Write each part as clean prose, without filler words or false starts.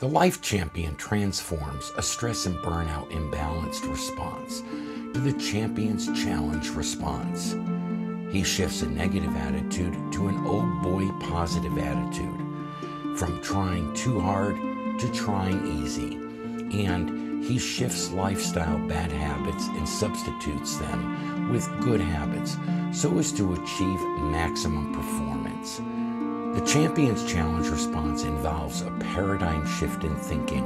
The Life Champion transforms a stress and burnout imbalanced response to the Champion's Challenge response. He shifts a negative attitude to an oh boy positive attitude, from trying too hard to trying easy, and he shifts lifestyle bad habits and substitutes them with good habits so as to achieve maximum performance. The Champion's Challenge response involves a paradigm shift in thinking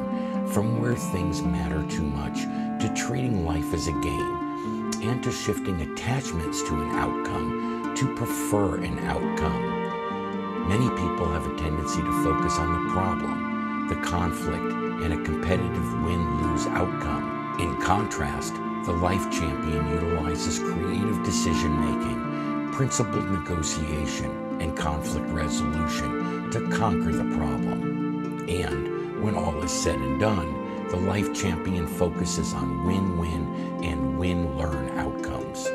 from where things matter too much to treating life as a game, and to shifting attachments to an outcome to prefer an outcome. Many people have a tendency to focus on the problem, the conflict, and a competitive win-lose outcome. In contrast, the Life Champion utilizes creative decision-making, principled negotiation, and conflict resolution to conquer the problem. And when all is said and done, the Life Champion focuses on win-win and win-learn outcomes.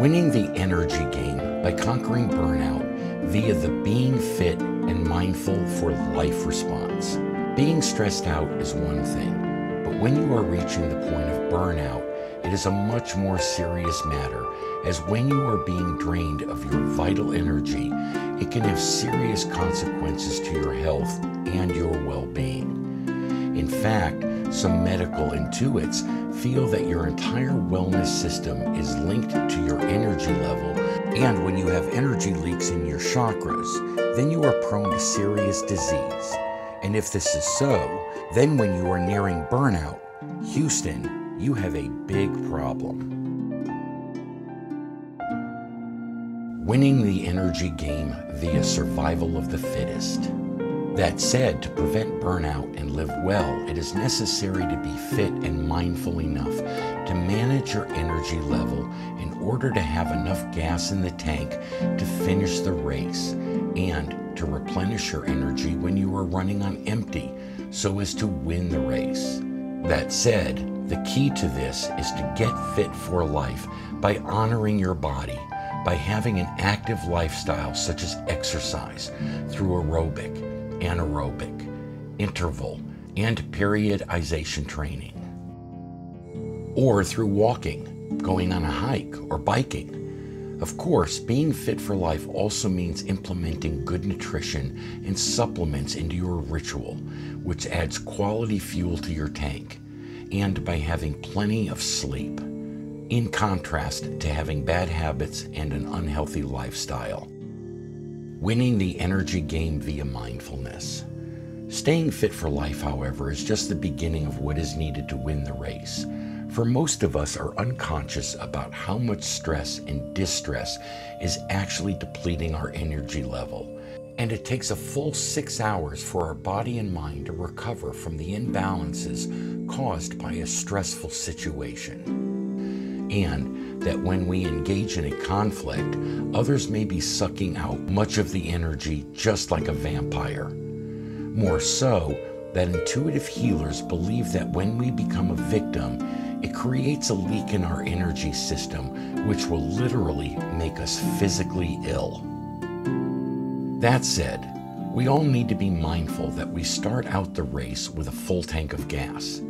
Winning the energy game by conquering burnout via the being fit and mindful for life response. Being stressed out is one thing, but when you are reaching the point of burnout, it is a much more serious matter, as when you are being drained of your vital energy, it can have serious consequences to your health and your well-being. In fact, some medical intuits feel that your entire wellness system is linked to your energy level, and when you have energy leaks in your chakras, then you are prone to serious disease. And if this is so, then when you are nearing burnout, Houston, you have a big problem. Winning the energy game via survival of the fittest. That said, to prevent burnout and live well, it is necessary to be fit and mindful enough to manage your energy level in order to have enough gas in the tank to finish the race and to replenish your energy when you are running on empty so as to win the race. That said, the key to this is to get fit for life by honoring your body, by having an active lifestyle such as exercise through aerobic, anaerobic, interval, and periodization training, or through walking, going on a hike, or biking. Of course, being fit for life also means implementing good nutrition and supplements into your ritual, which adds quality fuel to your tank, and by having plenty of sleep, in contrast to having bad habits and an unhealthy lifestyle. Winning the energy game via mindfulness. Staying fit for life, however, is just the beginning of what is needed to win the race. For most of us are unconscious about how much stress and distress is actually depleting our energy level. And it takes a full 6 hours for our body and mind to recover from the imbalances caused by a stressful situation. And that when we engage in a conflict, others may be sucking out much of the energy just like a vampire. More so, that intuitive healers believe that when we become a victim, it creates a leak in our energy system, which will literally make us physically ill. That said, we all need to be mindful that we start out the race with a full tank of gas,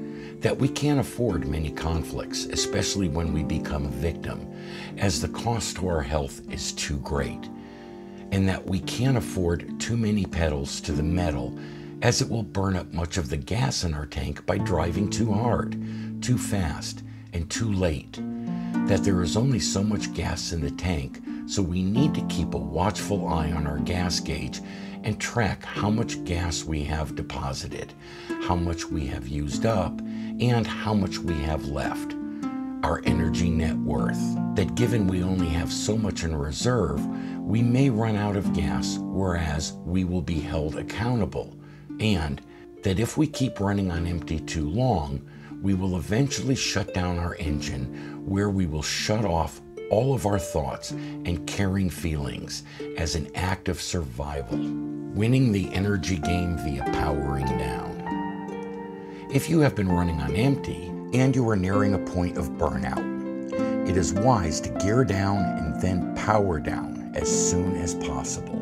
that we can't afford many conflicts, especially when we become a victim, as the cost to our health is too great, and that we can't afford too many pedals to the metal, as it will burn up much of the gas in our tank by driving too hard, too fast, and too late, that there is only so much gas in the tank, so we need to keep a watchful eye on our gas gauge and track how much gas we have deposited, how much we have used up, and how much we have left. Our energy net worth. That given we only have so much in reserve, we may run out of gas, whereas we will be held accountable. And that if we keep running on empty too long, we will eventually shut down our engine, where we will shut off all of our thoughts and caring feelings as an act of survival. Winning the energy game via powering down. If you have been running on empty, and you are nearing a point of burnout. It is wise to gear down and then power down as soon as possible.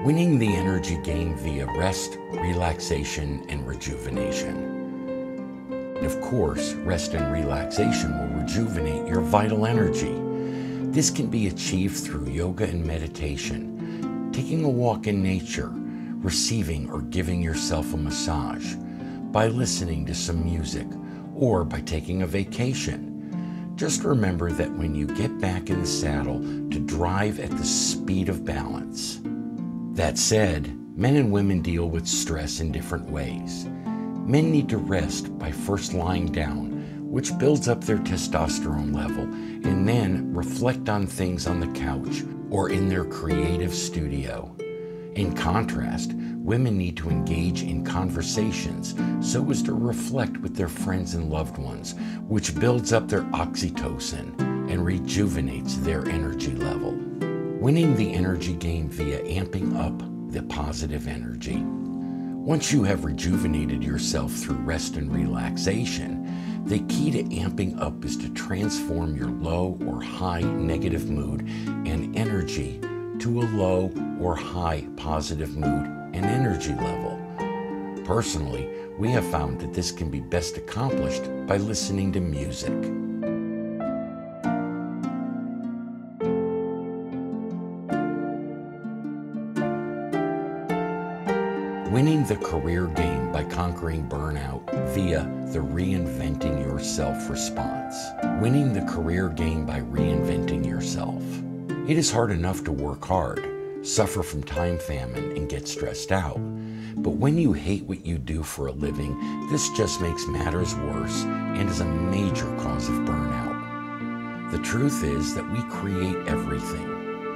Winning the energy game via rest, relaxation, and rejuvenation. And of course, rest and relaxation will rejuvenate your vital energy. This can be achieved through yoga and meditation, taking a walk in nature, receiving or giving yourself a massage, by listening to some music, or by taking a vacation. Just remember that when you get back in the saddle, to drive at the speed of balance. That said, men and women deal with stress in different ways. Men need to rest by first lying down, which builds up their testosterone level, and then reflect on things on the couch or in their creative studio. In contrast, women need to engage in conversations so as to reflect with their friends and loved ones, which builds up their oxytocin and rejuvenates their energy level. Winning the energy game via amping up the positive energy. Once you have rejuvenated yourself through rest and relaxation, the key to amping up is to transform your low or high negative mood and energy to a low or high positive mood and energy level. Personally, we have found that this can be best accomplished by listening to music. Winning the career game by conquering burnout via the reinventing yourself response. Winning the career game by reinventing yourself. It is hard enough to work hard, suffer from time famine, and get stressed out. But when you hate what you do for a living, this just makes matters worse and is a major cause of burnout. The truth is that we create everything,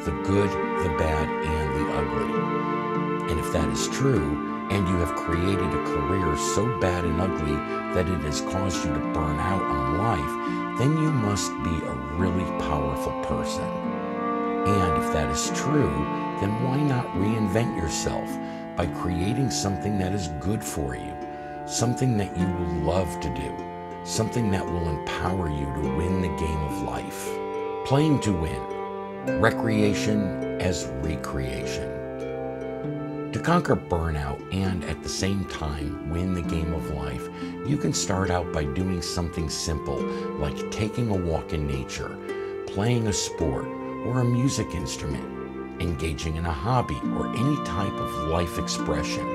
the good, the bad, and the ugly. And if that is true, and you have created a career so bad and ugly that it has caused you to burn out on life, then you must be a really powerful person. And if that is true, then why not reinvent yourself by creating something that is good for you, something that you will love to do, something that will empower you to win the game of life. Playing to win, recreation as recreation. To conquer burnout and at the same time win the game of life, you can start out by doing something simple like taking a walk in nature, playing a sport or a music instrument, engaging in a hobby or any type of life expression.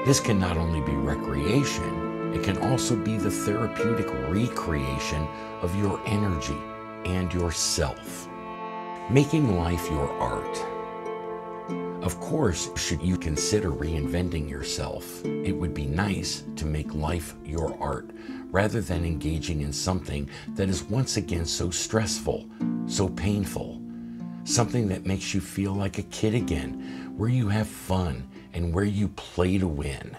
This can not only be recreation, it can also be the therapeutic recreation of your energy and yourself. Making life your art. Of course, should you consider reinventing yourself, it would be nice to make life your art rather than engaging in something that is once again so stressful, so painful. Something that makes you feel like a kid again, where you have fun and where you play to win.